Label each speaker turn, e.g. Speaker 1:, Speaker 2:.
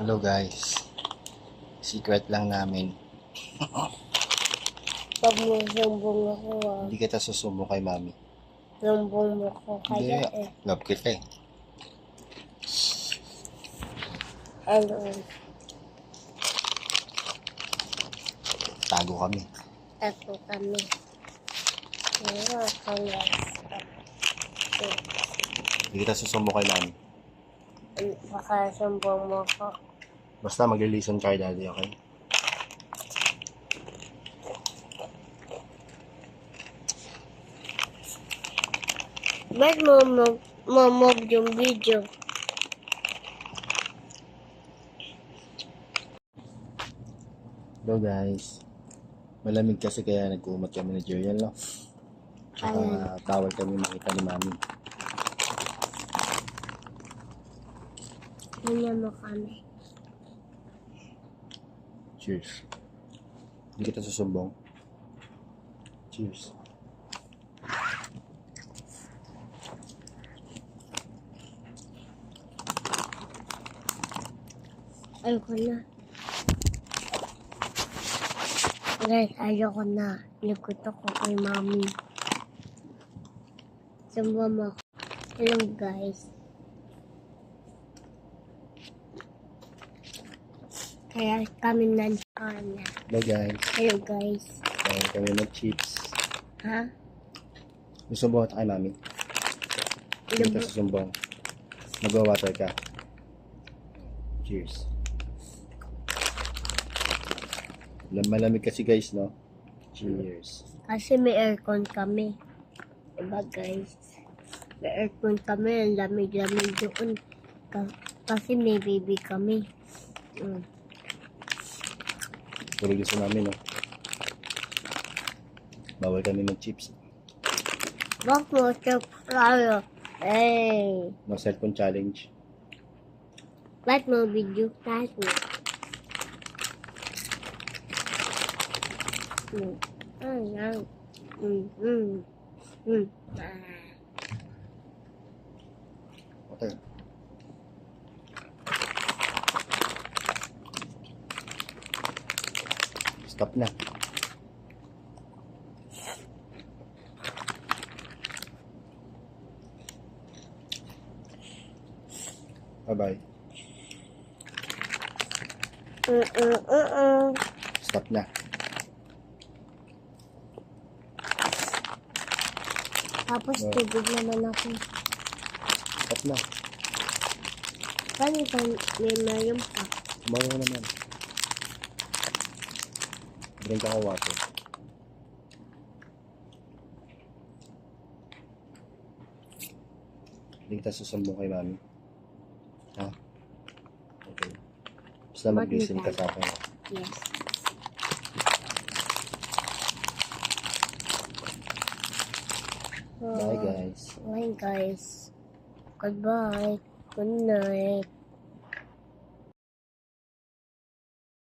Speaker 1: Hello guys, secret lang namin.
Speaker 2: Pag mo sumbong ako
Speaker 1: Hindi kita susumbong kay mami.
Speaker 2: sumbong mo ko kaya
Speaker 1: Love kita eh.
Speaker 2: Ano?
Speaker 1: Tago kami.
Speaker 2: Tato kami. Ano kaya?
Speaker 1: Hindi kita susumbong kay mami.
Speaker 2: Baka sumbong mo ko.
Speaker 1: Basta mag-listen kay daddy, okay?
Speaker 2: Ba't mo yung video?
Speaker 1: Hello guys. Malamig kasi kaya nag-umat kami ni Jerian, no? Tsaka bawal kami makita ni mami.
Speaker 2: Ganyan mo kami.
Speaker 1: Cheers. Hindi kita susumbong. Cheers.
Speaker 2: Ayoko na. Guys, ayoko na. Likot ako kay mami. Sumbong mo. Hello guys. Kaya kami nandiyan.
Speaker 1: Hello guys.
Speaker 2: Hello guys.
Speaker 1: Kaya kami mag-chips.
Speaker 2: Ha?
Speaker 1: Susumbong kita kay mami. Hindi kita susumbong. Mag-water ka. Cheers. Malamig kasi guys, no? Cheers.
Speaker 2: Kasi may aircon kami. Diba guys? May aircon kami. Ang lamig-lamig doon. Kasi may baby kami.
Speaker 1: Tulog gusto namin, no? Bawal kami mag-chips.
Speaker 2: Bak mo siya tayo. Hey!
Speaker 1: No cellphone challenge.
Speaker 2: Ba't mo video tayo?
Speaker 1: Okay. Stop na. Bye-bye. Stop na.
Speaker 2: Tapos tubig naman ako.
Speaker 1: Stop na.
Speaker 2: Paano may mayroon pa?
Speaker 1: Kumawa naman. Drink ako water. Hindi kita susumbong kay mami. Ha? Okay. Basta mag-listen ka sa akin.
Speaker 2: Yes.
Speaker 1: Bye guys.
Speaker 2: Bye guys. Goodbye. Good night.